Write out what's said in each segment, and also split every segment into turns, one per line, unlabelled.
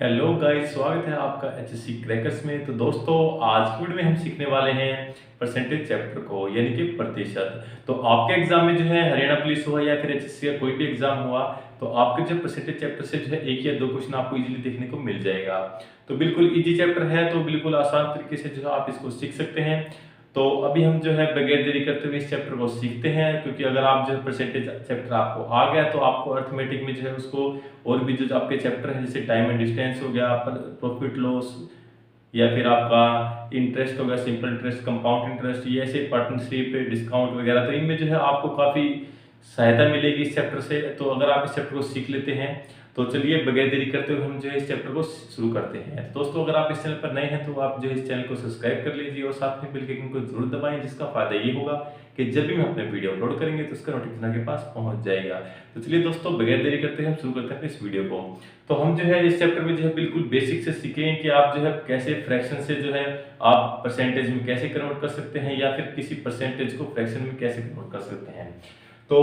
Hello guys, स्वागत है आपका एचएससी क्रैकर्स में। तो दोस्तों, आज की वीडियो में हम सीखने वाले हैं परसेंटेज चैप्टर को, यानी कि प्रतिशत। तो आपके एग्जाम में जो है हरियाणा पुलिस हुआ या फिर एचएससी का कोई भी एग्जाम हुआ, तो आपके जो परसेंटेज चैप्टर से जो है एक या दो क्वेश्चन आपको इजीली देखने को मिल जाएगा। तो बिल्कुल इजी चैप्टर है, तो बिल्कुल आसान तरीके से जो है आप इसको सीख सकते हैं। तो अभी हम जो है बगैर देरी करते हुए इस चैप्टर को सीखते हैं, क्योंकि अगर आप जो है परसेंटेज चैप्टर आपको आ गया तो आपको अर्थमेटिक में जो है उसको और भी जो आपके चैप्टर हैं, जैसे टाइम एंड डिस्टेंस हो गया, प्रॉफिट लॉस, या फिर आपका इंटरेस्ट हो गया, सिंपल इंटरेस्ट, कंपाउंड इंटरेस्ट, ये ऐसे पार्टनरशिप, डिस्काउंट वगैरह, तो इनमें जो है आपको काफ़ी सहायता मिलेगी इस चैप्टर से। तो अगर आप इस चैप्टर को सीख लेते हैं तो चलिए बगैर देरी करते हुए हम जो है इस चैप्टर को शुरू करते हैं। तो दोस्तों, अगर आप इस चैनल पर नए हैं तो आप जो है इस चैनल को सब्सक्राइब कर लीजिए और साथ में बेल के आइकन को जरूर दबाएं, जिसका फायदा ये होगा कि जब भी हम अपने वीडियो अपलोड करेंगे तो उसका नोटिफिकेशन आपके पास पहुंच जाएगा। तो चलिए दोस्तों, बगैर देरी करते हुए हम शुरू करते हैं इस वीडियो को। तो हम जो है इस चैप्टर में जो है बिल्कुल बेसिक से सीखें कि आप जो है कैसे फ्रैक्शन से जो है आप परसेंटेज में कैसे कन्वर्ट कर सकते हैं, या फिर किसी परसेंटेज को फ्रैक्शन में कैसे कन्वर्ट कर सकते हैं। तो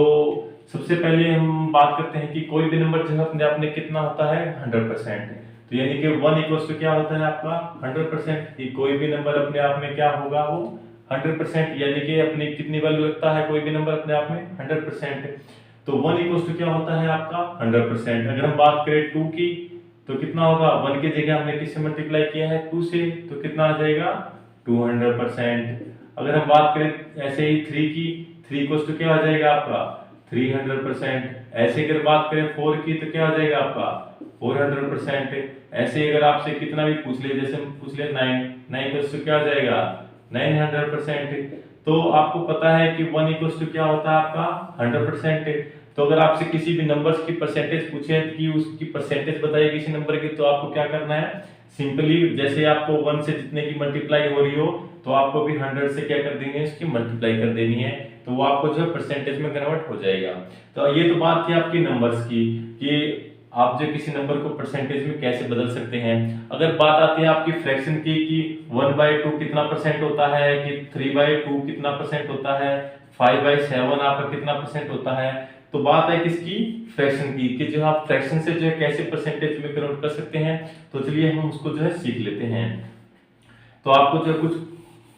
सबसे पहले हम बात करते हैं कि कोई भी नंबर जो है अपने आप में कितना होता है, 100%। तो यानी कि 1 इक्वल्स टू क्या होता है आपका 100%। कोई भी नंबर अपने आप में क्या होगा, वो 100%, यानी कि अपनी कितनी वैल्यू रखता है कोई भी नंबर अपने आप में 100%। तो 1 इक्वल्स टू क्या होता है आपका 100%। अगर हम बात करें 2 की, तो कितना होगा, 1 की जगह हमने किससे मल्टीप्लाई किया है, 2 से, तो कितना आ जाएगा 200%। अगर हम बात करें ऐसे ही 3 की, 3 इक्वल्स टू क्या आ जाएगा आपका 300%। ऐसे अगर बात करें 4 की, तो क्या आ जाएगा आपका 400%। ऐसे अगर आपसे कितना भी पूछ ले, जैसे हम पूछ ले 9 इक्वल्स टू क्या आ जाएगा 900%। तो आपको पता है कि 1 इक्वल्स टू क्या होता है आपका 100%। तो अगर आपसे किसी भी नंबर्स की परसेंटेज पूछे कि उसकी परसेंटेज बताइए किसी नंबर की, तो आपको क्या करना है, सिंपली जैसे आपको 1 से जितने की मल्टीप्लाई हो रही हो, तो आपको भी 100 से क्या कर देनी है, इसकी मल्टीप्लाई कर देनी है, तो वो आपको जो है परसेंटेज में कन्वर्ट हो जाएगा। तो ये तो बात थी आपकी नंबर्स की कि आप जो किसी नंबर को परसेंटेज में कैसे बदल सकते हैं। अगर बात आती है आपकी फ्रैक्शन की कि 1/2 कितना परसेंट होता है, कि 3/2 कितना परसेंट होता है, 5/7 आपका कितना परसेंट होता है, तो बात है किसकी, फ्रैक्शन की, कि जो आप फ्रैक्शन से जो है कैसे परसेंटेज में कन्वर्ट कर सकते हैं। तो चलिए हम उसको जो है सीख लेते हैं। तो आपको जो कुछ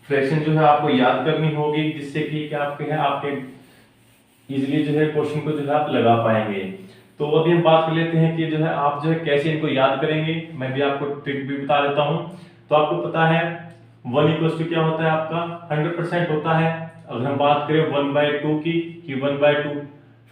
फ्रैक्शन जो है आपको याद करनी होगी, जिससे कि क्या आपके है आपके इजीली जो है क्वेश्चन को जो है आप लगा पाएंगे। तो अभी हम बात कर लेते हैं कि जो है आप जो है कैसे इनको याद करेंगे। मैं भी आपको ट्रिक भी बता देता हूं। तो आपको पता है 1 इक्वल्स टू क्या होता है आपका 100% होता है। अगर हम बात करें 1/2 की, कि 1/2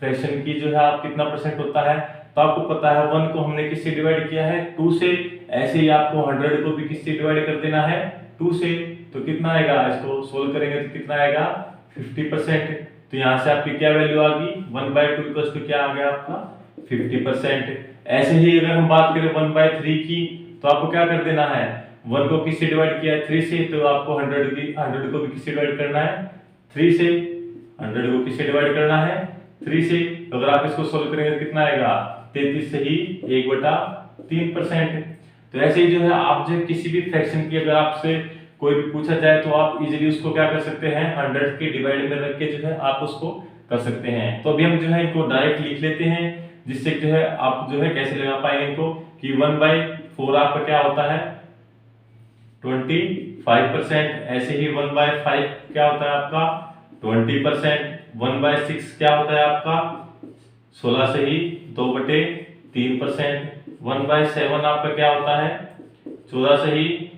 फ्रैक्शन की जो है आप कितना परसेंट होता है, तो आपको पता है 1 को हमने किससे डिवाइड किया है, 2 से। ऐसे ही आपको 100 को भी किससे डिवाइड कर देना है, 2 से। तो कितना आएगा, इसको सोल्व करेंगे तो कितना आएगा 50%। तो यहाँ से आपकी क्या वैल्यू आ गई, 1/2 इक्वल्स टू क्या आ गया आपका 50%। ऐसे ही अगर हम बात करें 1/3 की, तो आपको क्या कर देना है, 1 को किससे डिवाइड किया है 3 से, तो आपको 100 को भी किससे डिवाइड करना है 3 से। 100 को किससे डिवाइड करना है 3 से। तो अगर आप इसको सोल्व करेंगे तो कितना आएगा 33 से ही 1/3%। तो ऐसे ही जो है आप जो किसी भी फ्रैक्शन की अगर आपसे कोई भी पूछा जाए, तो आप इजीली उसको क्या कर सकते हैं 100 के डिवाइड में रख के जो है आप उसको कर सकते हैं। तो अभी हम जो है इनको डायरेक्ट लिख लेते हैं, जिससे जो है आप जो है कैसे लगा पाएंगे इनको, कि 1/4 आपका क्या होता है 25%। ऐसे ही 1/5 क्या होता है आपका 20%। 1/6 क्या होता है आपका 16 से ही 2/3%। 1/7 आपका क्या होता है 14 से ही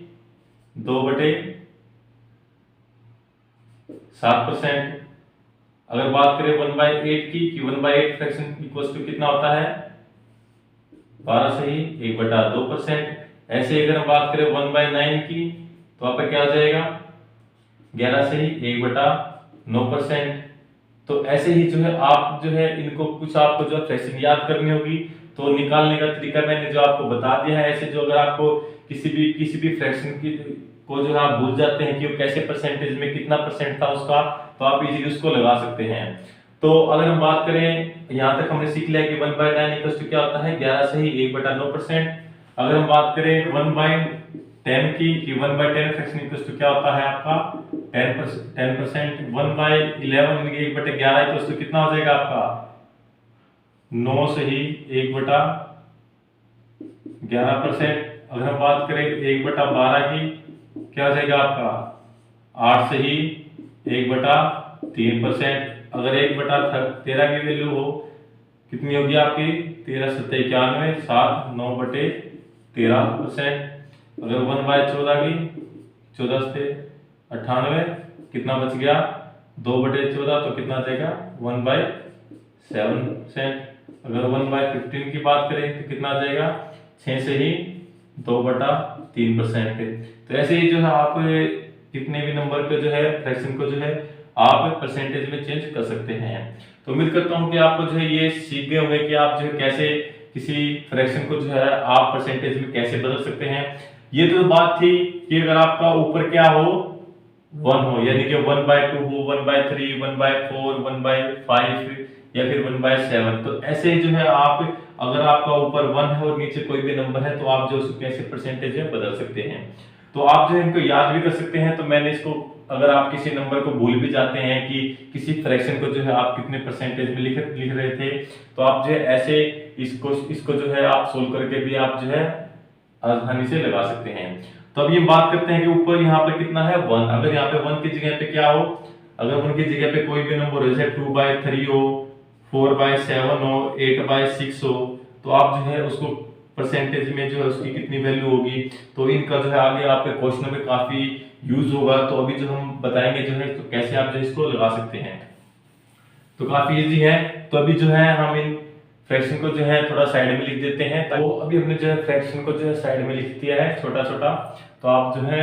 2/7%। अगर बात करें 1/8 की, कि 1/8 फ्रैक्शन इक्वल्स टू कितना होता है 12 से ही 1/2%। ऐसे अगर हम बात करें 1/9 की, तो आपका क्या हो जाएगा 11 से ही 1/9%। तो ऐसे ही जो है आप जो है इनको कुछ आपको जो फ्रैक्शन याद करनी होगी, तो निकालने का तरीका मैंने जो आपको बता दिया है। ऐसे जो अगर आपको किसी भी फ्रैक्शन की को जो है आप भूल जाते हैं कि वो कैसे परसेंटेज में कितना परसेंट था उसका, तो आप इजीली उसको लगा सकते हैं। तो अगर हम बात करें, यहाँ तक हमने सीख लिया कि 1/9 इक्वल्स टू क्या होता है 11 से ही 1/9%। अगर हम बात करें 1/10 की, कि 1/10 फ्रैक्शन इक्वल्स टू क्या होता है आपका 10%। 1/11 यानी कि 1/11 इक्वल्स टू कितना हो जाएगा आपका 9 से ही 11%। अगर हम बात करें 1/12 की, क्या हो जाएगा आपका 8 से ही 1/3%। अगर 1/13 की वैल्यू हो कितनी होगी आपकी 13 7 91, 7 9/13%। अगर 1/14 की 14 से 98, कितना बच गया 2/14, तो कितना आ जाएगा 1/7%। अगर 1/15 की बात करें तो कितना आ जाएगा 6 से ही 2/3%। तो ऐसे ही जो है आप कितने भी नंबर को जो है फ्रैक्शन को जो है आप परसेंटेज में चेंज कर सकते हैं। तो उम्मीद करता हूँ कि आपको जो है ये सीख गए होंगे कि आप जो है कैसे किसी फ्रैक्शन को जो है आप परसेंटेज में कैसे बदल सकते हैं। ये तो बात थी कि अगर आपका ऊपर क्या हो 1 हो, यानी कि 1/2 हो, 1/3, 1/4, 1/5 या फिर 1/7। तो ऐसे ही जो है आप अगर आपका ऊपर 1 है और नीचे कोई भी नंबर है तो आप जो उसको कैसे परसेंटेज में बदल सकते हैं। तो आप जो है इनको याद भी कर सकते हैं। तो मैंने इसको, अगर आप किसी नंबर को भूल भी जाते हैं कि किसी फ्रैक्शन को जो है आप कितने परसेंटेज में लिख रहे थे, तो आप जो है ऐसे इसको जो है आप सोल्व करके भी आप जो है आसानी से लगा सकते हैं। तो अब ये बात करते हैं कि ऊपर यहाँ पे कितना है 1। अगर यहाँ पे 1 की जगह पे क्या हो, अगर 1 की जगह पे कोई भी नंबर हो, जैसे 2/3 हो, 4/7 हो, 8/6 हो, तो आप जो है उसको परसेंटेज में जो है उसकी कितनी वैल्यू होगी, तो इनका जो है आगे आपके क्वेश्चन में काफी यूज होगा। तो अभी जो हम बताएंगे जो है तो कैसे आप जो इसको लगा सकते हैं, तो काफी इजी है। तो अभी जो है हम इन फ्रैक्शन को जो है थोड़ा साइड में लिख देते हैं। तो अभी हमने जो है फ्रैक्शन को जो है साइड में लिख दिया है छोटा छोटा। तो आप जो है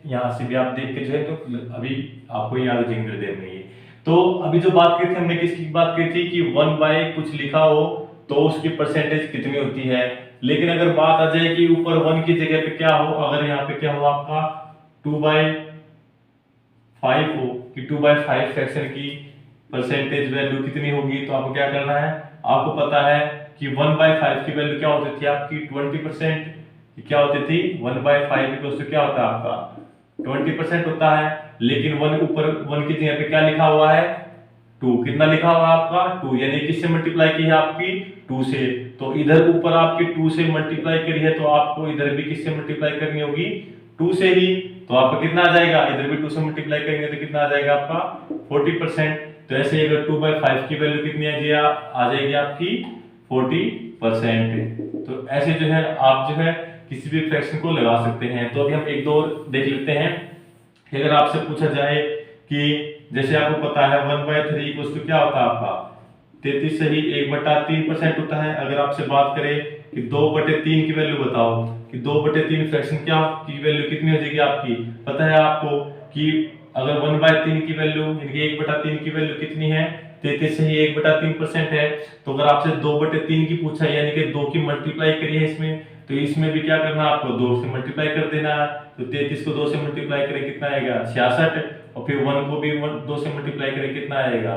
यहाँ से भी आप देख के जो है तो अभी आपको याद रखेंगे थोड़ी देर में ये। तो अभी जो बात की थी हमने, किसकी बात की थी कि 1 बाय कुछ लिखा हो तो उसकी परसेंटेज कितनी होती है। लेकिन अगर बात आ जाए कि ऊपर 1 की जगह पे क्या हो, अगर यहाँ पे क्या हो आपका 2/5 हो, कि 2/5 फ्रैक्शन की परसेंटेज वैल्यू कितनी होगी, तो आपको क्या करना है, आपको पता है कि 1/5 की वैल्यू क्या होती थी आपकी 20%। क्या होती थी 1/5 इक्वल्स टू क्या होता है आपका 20% होता है। लेकिन 1 ऊपर 1 की जगह पे क्या लिखा हुआ है 2, कितना लिखा हुआ है आपका 2, यानी किससे मल्टीप्लाई की है आपकी 2 से। तो इधर ऊपर आपकी 2 से मल्टीप्लाई करी है तो आपको इधर भी किससे मल्टीप्लाई करनी होगी 2 से ही। तो आपका कितना आ जाएगा, इधर भी 2 से मल्टीप्लाई करेंगे तो कितना आ जाएगा आपका 40%। तो ऐसे अगर 2/5 की वैल्यू कितनी आ जाएगी आपकी 40%। तो ऐसे जो है आप जो है किसी भी फ्रैक्शन को लगा सकते हैं। तो अभी हम एक दो और देख लेते हैं कि अगर आपसे पूछा जाए कि जैसे आपको पता है 1/3 इक्वल्स टू क्या होता है आपका 33 से ही 1/3% होता है। अगर आपसे बात करें कि 2/3 की वैल्यू बताओ कि 2/3 फ्रैक्शन क्या की वैल्यू कितनी हो जाएगी आपकी, पता है आपको कि अगर 1/3 की वैल्यू यानी कि 1/3 की वैल्यू कितनी है 33 से ही 1/3% है। तो अगर आपसे 2/3 की पूछा है यानी कि 2 की मल्टीप्लाई करी है इसमें, तो इसमें भी क्या करना है आपको 2 से मल्टीप्लाई कर देना है। तो 33 को 2 से मल्टीप्लाई करें कितना आएगा 66, और फिर 1 को भी 2 से मल्टीप्लाई करें कितना आएगा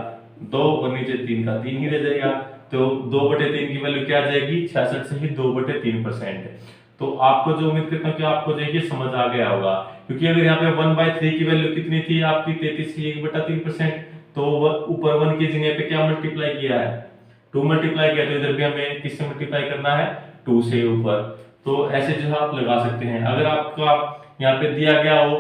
2, और नीचे 3 का 3 ही रह जाएगा। तो 2/3 की वैल्यू क्या आ जाएगी 66 से ही 2/3%। तो आपको जो उम्मीद करता हूँ कि आपको जो ये समझ आ गया होगा, क्योंकि अगर यहाँ पे 1/3 की वैल्यू कितनी थी आपकी 33 से 1/3%, तो ऊपर 1 की जगह पे क्या मल्टीप्लाई किया है 2 मल्टीप्लाई किया, तो इधर भी हमें किससे मल्टीप्लाई करना है 2 से ऊपर। तो ऐसे जो है आप लगा सकते हैं। अगर आपका यहाँ पे दिया गया हो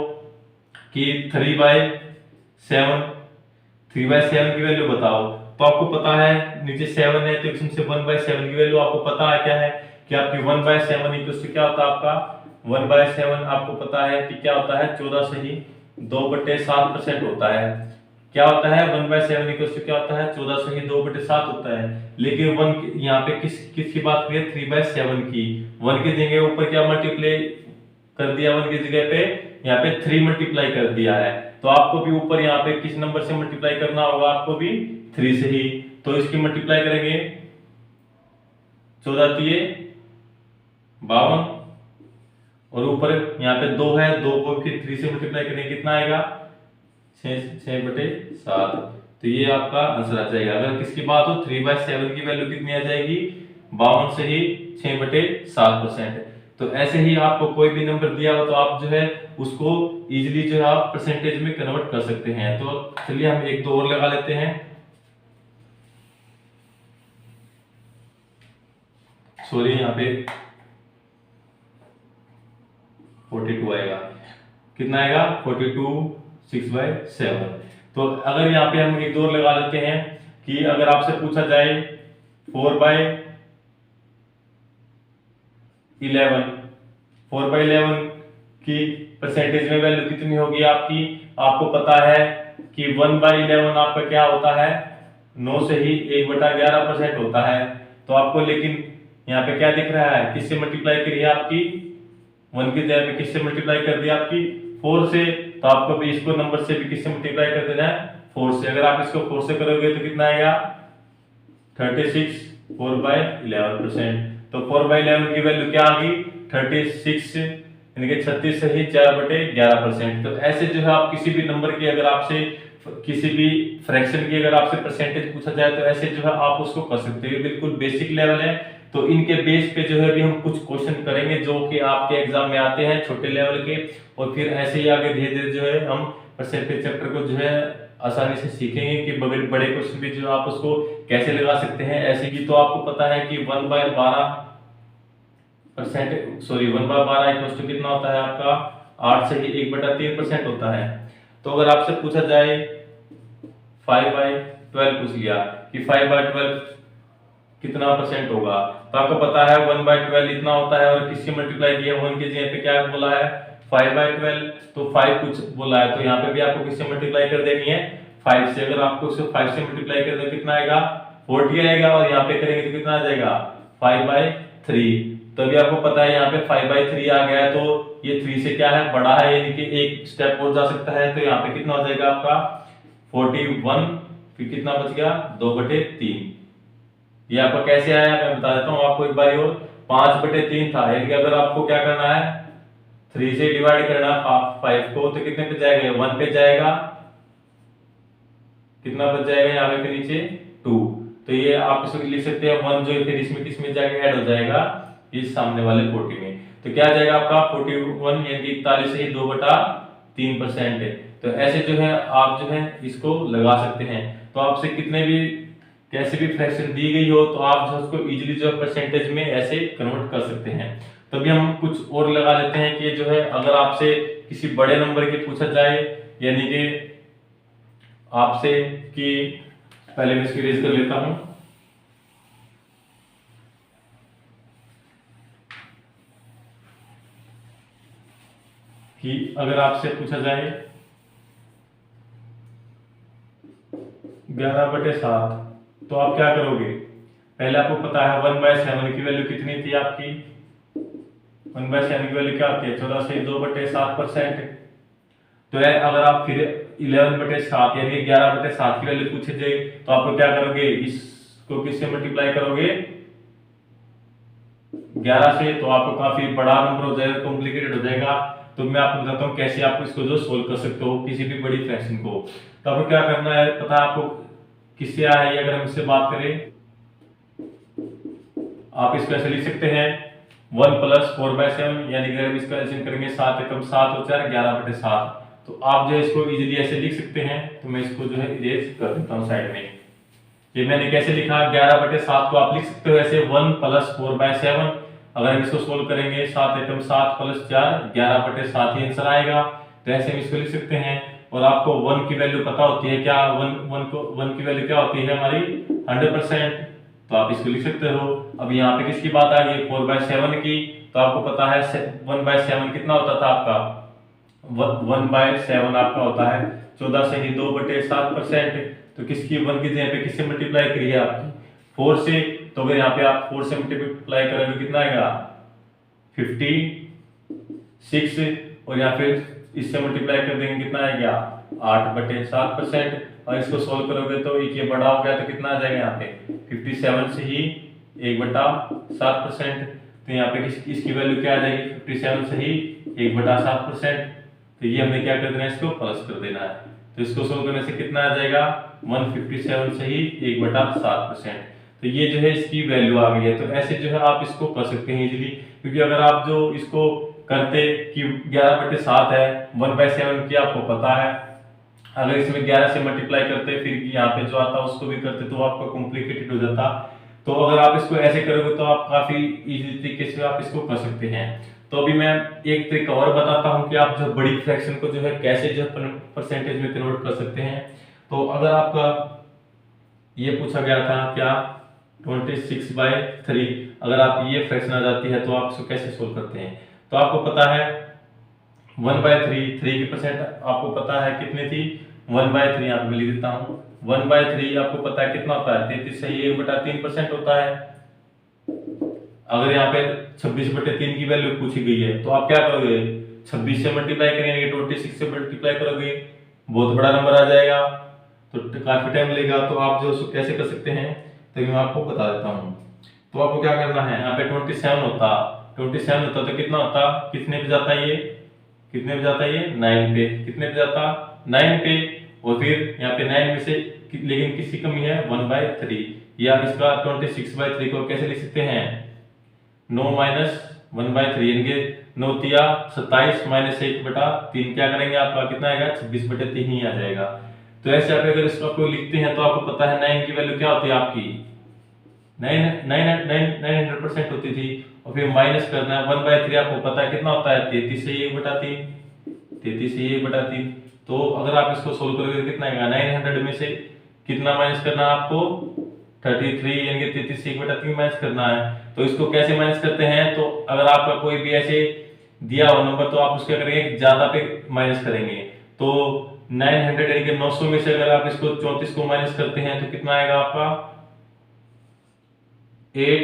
कि 3/7 की वैल्यू बताओ, तो आपको पता है नीचे 7 है तो इसमें से 1/7 की वैल्यू आपको पता है क्या है कि आपकी 1/7 इक्वल्स टू क्या होता है आपका 1/7 आपको पता है कि क्या होता है 14 से ही 2/7% होता है। क्या होता है 1/7 इक्वल्स टू क्या होता है 14 से ही 2/7 होता है। लेकिन 1 यहाँ पे किसकी बात करें 3/7 की, 1 की जगह ऊपर क्या मल्टीप्लाई कर दिया 1 की जगह पे यहाँ पे 3 मल्टीप्लाई कर दिया है। तो आपको भी ऊपर यहाँ पे किस नंबर से मल्टीप्लाई करना होगा आपको भी 3 से ही। तो इसकी मल्टीप्लाई करेंगे 14 3 52, और ऊपर यहाँ पे 2 है 2 को फिर 3 से मल्टीप्लाई करेंगे कितना आएगा 6/7। तो ये आपका आंसर आ जाएगा। अगर किसकी बात हो 3/7 की वैल्यू कितनी आ जाएगी 52 से ही 6/7%। तो ऐसे ही आपको कोई भी नंबर दिया हो तो आप जो है उसको इजीली जो है आप परसेंटेज में कन्वर्ट कर सकते हैं। तो चलिए हम एक दो और लगा लेते हैं। सॉरी यहाँ पे 42 आएगा। कितना आएगा 42 6/7। तो अगर यहाँ पे हम एक दो और लगा लेते हैं कि अगर आपसे पूछा जाए 4/11 की परसेंटेज में वैल्यू कितनी होगी आपकी। आपको पता है कि 1/11 आपका क्या होता है, 9 से ही 1/11% होता है। तो आपको लेकिन यहाँ पे क्या दिख रहा है, किससे मल्टीप्लाई करी है आपकी, 1 की जगह पे किससे मल्टीप्लाई कर दिया आपकी 4 से। तो आपको भी इसको नंबर से भी किससे मल्टीप्लाई कर देना है 4 से। अगर आप इसको 4 से करोगे तो कितना आएगा 36 4/11%। तो 4/11 की वैल्यू क्या आ गई 36 यानी कि 36 से ही 4/11%। तो ऐसे जो है आप किसी भी नंबर की अगर आपसे किसी भी फ्रैक्शन की अगर आपसे परसेंटेज पूछा जाए तो ऐसे जो है आप उसको कर सकते हो। बिल्कुल बेसिक लेवल है। तो इनके बेस पे जो है अभी हम कुछ क्वेश्चन करेंगे जो कि आपके एग्जाम में आते हैं छोटे लेवल के, और फिर ऐसे ही आगे धीरे धीरे जो है हम परसेंटेज चैप्टर को जो है आसानी से सीखेंगे कि बड़े बड़े क्वेश्चन भी जो आप उसको कैसे लगा सकते हैं। ऐसे की तो आपको पता है कि 1/12% कितना होता है आपका 8 से ही 1/3% होता है। तो अगर आपसे पूछा जाए 5/12 पूछ लिया कि 5/12 कितना परसेंट होगा, तो आपको पता है 1/12 इतना होता है, और किससे मल्टीप्लाई किया 1 की जगह पे क्या बोला है 5/12। तो 5 कुछ बोला है तो यहाँ पे भी आपको किससे मल्टीप्लाई कर देनी है 5 से। अगर आपको इसे 5 से मल्टीप्लाई कर दे कितना आएगा 40 आएगा, और यहाँ पे करेंगे तो कितना आ जाएगा 5/3। तो अभी आपको पता है यहाँ पे 5/3 आ गया है, तो ये 3 से क्या है बड़ा है, यानी कि एक स्टेप और जा सकता है। तो यहाँ पे कितना हो जाएगा आपका 41, फिर कितना बच गया 2/3। ये आपका कैसे आया मैं बता देता हूँ आपको एक बार और। 5/3 था, यानी कि अगर आपको क्या करना है 3 से डिवाइड करना 5 को, तो कितने पे जाएगा 1 पे जाएगा, कितना बच जाएगा यहाँ पे फिर नीचे 2। तो ये आप इसको लिख सकते हैं 1 जो फिर इसमें किसमें जाके ऐड हो जाएगा इस सामने वाले 40 में। तो क्या आ जाएगा आपका 41 यानी कि 41 से ही 2/3% है। तो ऐसे जो है आप जो है इसको लगा सकते हैं। तो आपसे कितने भी कैसे भी फ्रैक्शन दी गई हो तो आप जो उसको इजीली जो परसेंटेज में ऐसे कन्वर्ट कर सकते हैं। तो अभी हम कुछ और लगा लेते हैं कि जो है अगर आपसे किसी बड़े नंबर के पूछा जाए, यानी कि आपसे कि पहले मैं इसकी रेज कर लेता हूं कि अगर आपसे पूछा जाए 11/7 तो आप क्या करोगे। पहले आपको पता है 1/7 की वैल्यू कितनी थी आपकी, 1/7 की वैल्यू क्या होती है 14 से 2/7%। तो अगर आप फिर 11/7 यानी 11/7 की वैल्यू पूछे जाए तो आपको क्या करोगे, इसको किससे मल्टीप्लाई करोगे 11 से। तो आपको काफी बड़ा नंबर हो जाएगा, कॉम्प्लिकेटेड हो जाएगा। तो मैं आपको बताता हूँ कैसे आप इसको जो सोल्व कर सकते हो किसी भी बड़ी फ्रैक्शन को। तो आपको क्या करना है पता है आपको किससे आया है, अगर हम इससे बात करें आप इसको ऐसे लिख सकते हैं 1 + 4/7 यानी कि अगर हम इसका एडिशन करेंगे 7 एकम 7 और 4 11/7। तो आप जो है इसको इजीली ऐसे लिख सकते हैं। तो मैं इसको जो है इरेज कर देता हूँ साइड में। ये मैंने कैसे लिखा 11/7 को आप लिख सकते हो ऐसे 1 + 4/7। अगर हम इसको सोल्व करेंगे 7 एकम 7 + 4 11/7 ही आंसर आएगा। तो ऐसे हम इसको लिख सकते हैं। और आपको 1 की वैल्यू पता होती है क्या, 1 की वैल्यू क्या होती है हमारी 100%। तो आप इसको लिख सकते हो। अब यहाँ पे किसकी बात आ गई 4/7 की। तो आपको पता है 1/7 कितना होता था आपका 1/7 आपका होता है 14 से ही 2/7%। तो किसकी 1 की जगह पे किससे मल्टीप्लाई करी है आपकी 4 से। तो अगर यहाँ पे आप 4 से मल्टीप्लाई करोगे कितना आएगा 56, और यहाँ फिर इससे मल्टीप्लाई कर देंगे कितना आएगा 8/7%। और इसको सोल्व करोगे तो ये बड़ा हो गया तो कितना आ जाएगा यहाँ पे 57 से ही 1/7%। तो यहाँ पे इसकी वैल्यू क्या आ जाएगी 57 से ही 1/7%। तो ये हमने क्या कर देना है इसको प्लस कर देना है। तो इसको सोल्व करने से कितना आ जाएगा 157 से ही 1/7%। तो ये जो है इसकी वैल्यू आ गई है। तो ऐसे जो है आप इसको कर सकते हैं इजीली, क्योंकि अगर आप जो इसको करते कि 11/7 है 1/7 की आपको पता है, अगर इसमें 11 से मल्टीप्लाई करते फिर यहाँ पे जो आता उसको भी करते तो आपका कॉम्प्लिकेटेड हो जाता। तो अगर आप इसको ऐसे करोगे तो आप काफी इजी तरीके से आप इसको कर सकते हैं। तो अभी मैं एक तरीका और बताता हूँ कि आप जो बड़ी फ्रैक्शन को जो है कैसे जो परसेंटेज में कन्वर्ट कर सकते हैं। तो अगर आपका ये पूछा गया था क्या 26/3, अगर आप ये फ्रैक्शन आ जाती है तो आप इसको कैसे सोल्व करते हैं। तो आपको पता है 1/3, 3 की परसेंट आपको पता है कितनी थी, 1/3 यहाँ पे लिख देता हूँ। 1/3 आपको पता है कितना होता है, 33 से 1/3% होता है। अगर यहाँ पे 26/3 की वैल्यू पूछी गई है तो आप क्या करोगे, 26 से मल्टीप्लाई करेंगे, 26 से मल्टीप्लाई करोगे, बहुत बड़ा नंबर आ जाएगा, तो काफी टाइम लेगा। तो आप जो उसको कैसे कर सकते हैं तो मैं आपको बता देता हूँ। तो आपको क्या करना है, यहाँ पे 27 होता तो कितना होता, कितने पे जाता है ये, कितने पे जाता है ये 9 पे, कितने पे जाता 9 पे, और फिर यहाँ पे 9 में से लेकिन किसकी कमी है 1/3, या इसका 26/3 को कैसे लिख सकते हैं 9 माइनस 1/3, यानी कि 9 तिया 27 माइनस 1/3, क्या करेंगे आपका कितना आएगा 26/3 ही आ जाएगा। तो ऐसे आप अगर इसको आपको लिखते हैं तो आपको पता है 9 की वैल्यू क्या होती है आपकी 900% होती थी, और फिर माइनस करना है 1/3, आपको पता है कितना होता है 33 से 1/3, 33 से 1/3। तो अगर आप इसको सोल्व करोगे तो कितना आएगा 900 में से कितना माइनस करना है आपको 33, यानी कि 33 से 1/3 माइनस करना है। तो इसको कैसे माइनस करते हैं, तो अगर आपका कोई भी ऐसे दिया हुआ नंबर तो आप उसके करेंगे ज्यादा पे माइनस करेंगे। तो 900 यानी कि 900 में से अगर आप इसको 34 को माइनस करते हैं तो कितना आएगा आपका 8,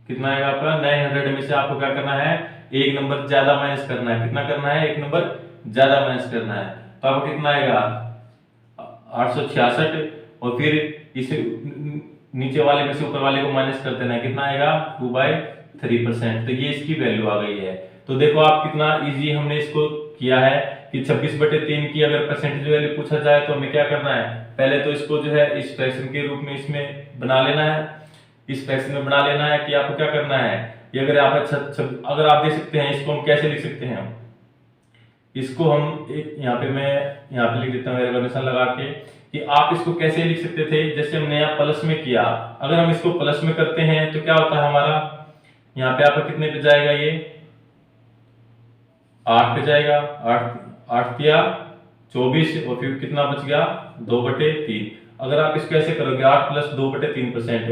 कितना आएगा आपका 900 में से आपको क्या करना है एक नंबर ज्यादा माइनस करना है, कितना करना है एक नंबर ज्यादा माइनस करना है। तो आपको कितना आएगा 866, और फिर इस नीचे वाले में से ऊपर वाले को माइनस कर देना है, कितना आएगा 2/3%। तो ये इसकी वैल्यू आ गई है। तो देखो आप कितना इजी हमने इसको किया है कि 26/3 की अगर परसेंटेज वैल्यू पूछा जाए तो हमें क्या करना है, पहले तो इसको जो है इस फ्रैक्शन के रूप में इसमें बना लेना है, इस फ्रैक्शन में बना लेना है कि आपको क्या करना है। ये अगर आप अगर आप देख सकते हैं इसको हम कैसे लिख सकते हैं, इसको हम एक यहाँ पे मैं यहाँ पे लिख देता हूँ वेरिएबल निशान लगा के कि आप इसको कैसे लिख सकते थे, जैसे हमने यहाँ प्लस में किया, अगर हम इसको प्लस में करते हैं तो क्या होता है हमारा, यहाँ पे आपका कितने पे जाएगा ये 8 पे जाएगा, 8 दिया 24, और फिर कितना बच गया 2/3। अगर आप इसको ऐसे करोगे 8 + 2/3%,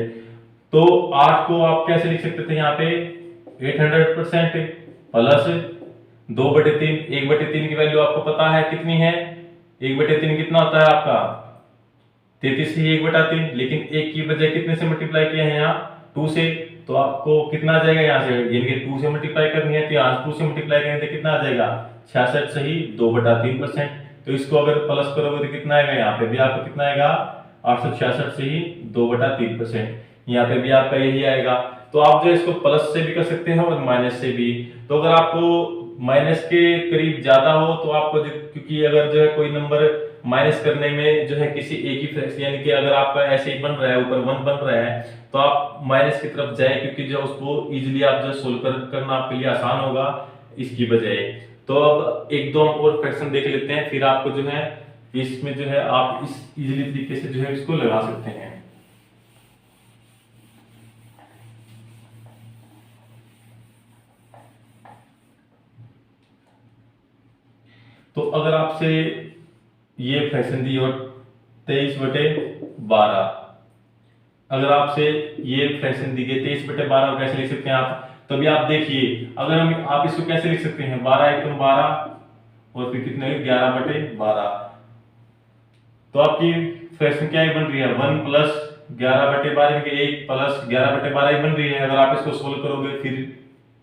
तो 8 को आप कैसे लिख सकते थे यहाँ पे 800% प्लस 2/3, 1/3 की वैल्यू आपको पता है कितनी है, 1/3 कितना होता है आपका 33 ही 1/3, लेकिन 1 की बजाय कितने से मल्टीप्लाई किया है यहाँ 2 से, तो आपको कितना आ जाएगा यहाँ से, यानी कि 2 से मल्टीप्लाई करनी है तो यहाँ 2 से मल्टीप्लाई करेंगे तो कितना आ जाएगा 66 से ही 2/3%। तो इसको अगर प्लस करोगे तो कितना आएगा, यहाँ पे भी आपको कितना आएगा 866 से ही 2/3%, यहाँ पे भी आपका यही आएगा। तो आप जो इसको प्लस से भी कर सकते हैं और माइनस से भी। तो अगर आपको माइनस के करीब ज्यादा हो तो आपको क्योंकि अगर जो है कोई नंबर माइनस करने में जो है किसी एक ही फ्रैक्शन, यानी कि अगर आपका ऐसे ही बन रहा है ऊपर 1 बन रहा है तो आप माइनस की तरफ जाए, क्योंकि जो उसको इजीली आप जो सोल्व करना आपके लिए आसान होगा इसकी बजाय। तो अब एक दो हम और फ्रैक्शन देख लेते हैं, फिर आपको जो है इसमें जो है आप इस इजीली तरीके से जो है इसको लगा सकते हैं। तो अगर आपसे ये फ्रैक्शन दी हो 23/12, अगर आपसे ये फ्रैक्शन दी गई 23/12 को कैसे लिख सकते हैं आप, तो अभी आप देखिए अगर हम आप इसको कैसे लिख सकते हैं 12 × 12 और फिर कितने 11/12। तो आपकी फ्रैक्शन क्या बन रही है 1 + 11/12 के 1 + 11/12 ही बन रही है। अगर आप इसको सोल्व करोगे फिर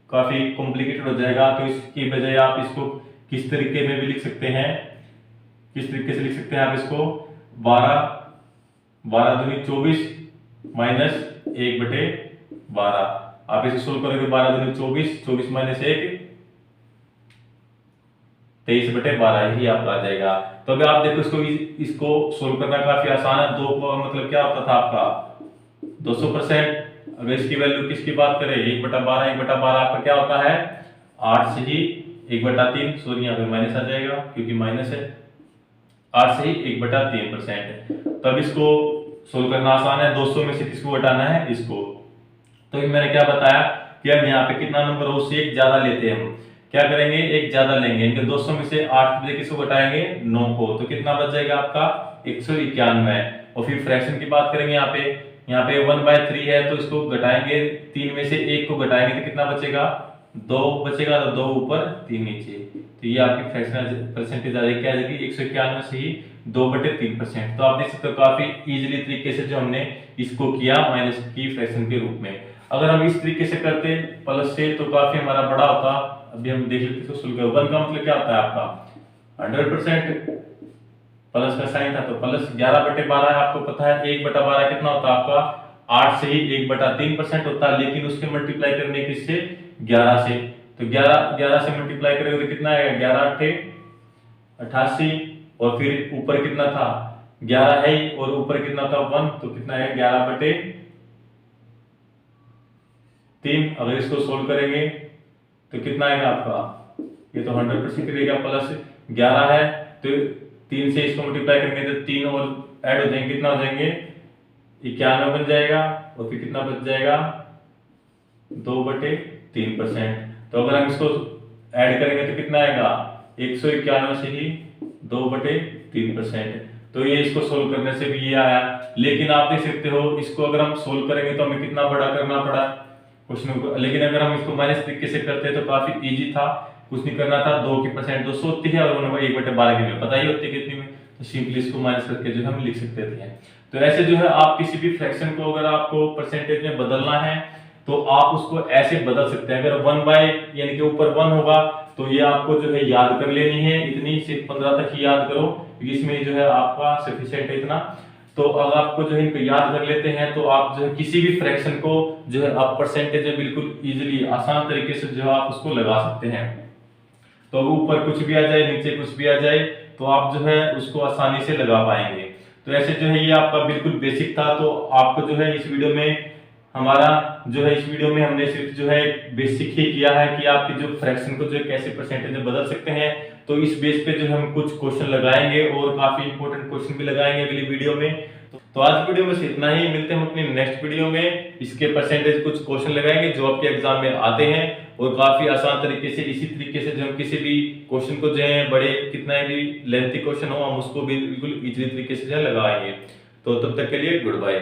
काफी कॉम्प्लिकेटेड हो जाएगा, तो इसकी बजाय आप इसको किस तरीके में भी लिख सकते हैं, किस तरीके से लिख सकते हैं आप इसको 12 दूनी 24 माइनस 1/12। आप इसे सोल्व करोगे 12 दूनी 24, 24 माइनस 1 23/12 ही आपका आ जाएगा। तो अभी आप देखो इसको सोल्व करना काफी आसान है। 2 का मतलब क्या होता था आपका 200%। अगर इसकी वैल्यू किसकी बात करें 1/12, 1/12 आपका क्या होता है 8 से ही 1/3, सॉरी यहाँ पे माइनस आ जाएगा क्योंकि माइनस है, 8 से ही 1/3%। तब इसको सोल्व करना आसान है, 200 में से किसको घटाना है इसको। तो मैंने क्या बताया कि अब यहाँ पे कितना नंबर हो, उससे एक ज्यादा लेते हैं हम। क्या करेंगे, एक ज्यादा लेंगे, इनके 200 में से 8 बजे किसको घटाएंगे, 9 को, तो कितना बच जाएगा आपका 191। और फिर फ्रैक्शन की बात करेंगे, यहाँ पे 1/3 है तो इसको घटाएंगे, 3 में से 1 को घटाएंगे तो कितना बचेगा, 2 बचेगा, तो 2 ऊपर 3 नीचे। तो ये आपकी फ्रैक्शन परसेंटेज आ जाएगी, क्या आ जाएगी, 191 से ही 2/3%। तो आप देख सकते हो काफी इजीली तरीके से जो हमने इसको किया माइनस की फ्रैक्शन के रूप में। अगर हम इस तरीके से करते प्लस से तो काफी हमारा बड़ा होता। अभी हम देख लेते हैं सुन 1 का मतलब क्या होता है आपका 100%, प्लस का साइन था तो प्लस 11/12 है, आपको पता है 1/12 कितना होता है आपका 8 से ही 1/3% होता है, लेकिन उसके मल्टीप्लाई करने किससे, 11 से। तो 11 से मल्टीप्लाई करेंगे तो कितना आएगा, 11 88, और फिर ऊपर कितना था 11 है ही, और ऊपर कितना था 1, तो कितना है 11/3। अगर इसको सोल्व करेंगे तो कितना आएगा आपका, ये तो 100% रहेगा, प्लस 11 है तो 3 से इसको मल्टीप्लाई करेंगे तो 3 और ऐड हो जाएंगे, कितना हो जाएंगे 91 बन जाएगा, और फिर कितना बच जाएगा 2/3%। तो अगर हम इसको ऐड करेंगे तो कितना आएगा 191 से ही 2/3%। तो ये इसको सोल्व करने से भी ये आया, लेकिन आप देख सकते हो इसको अगर हम सोल्व करेंगे तो हमें कितना बड़ा करना पड़ा क्वेश्चन को, लेकिन अगर हम इसको माइनस तरीके से करते हैं तो काफी इजी था, कुछ नहीं करना था, 2 की परसेंट 200 होती है और 1/12 की में पता ही होती है कितनी में, तो सिंपली इसको माइनस करके जो हम लिख सकते थे। तो ऐसे जो है आप किसी भी फ्रैक्शन को अगर आपको परसेंटेज में बदलना है तो आप उसको ऐसे बदल सकते हैं। अगर 1 बाय यानी कि ऊपर 1 होगा तो ये आपको जो है याद कर लेनी है, इतनी सिर्फ 15 तक ही याद करो, इसमें जो है आपका सफिशिएंट है इतना। तो अगर आपको जो है इनको याद कर लेते हैं तो आप जो है किसी भी फ्रैक्शन को जो है आप परसेंटेज में बिल्कुल इजीली आसान तरीके से जो है आप उसको लगा सकते हैं। तो ऊपर कुछ भी आ जाए नीचे कुछ भी आ जाए तो आप जो है उसको आसानी से लगा पाएंगे। तो ऐसे जो है ये आपका बिल्कुल बेसिक था। तो आपको जो है इस वीडियो में हमने सिर्फ जो है बेसिक ही किया है कि आपकी जो फ्रैक्शन को जो है कैसे परसेंटेज में बदल सकते हैं। तो इस बेस पे जो हम कुछ क्वेश्चन लगाएंगे और काफी इंपॉर्टेंट क्वेश्चन भी लगाएंगे अगली वीडियो में। तो आज वीडियो में इतना ही, मिलते हैं अपनी नेक्स्ट वीडियो में। इसके परसेंटेज कुछ क्वेश्चन लगाएंगे जो आपके एग्जाम में आते हैं और काफी आसान तरीके से, इसी तरीके से जो हम किसी भी क्वेश्चन को जो है बड़े कितना भी लेंथी क्वेश्चन हो हम उसको भी बिल्कुल इजी तरीके से जो है लगाएंगे। तो तब तक के लिए गुड बाय।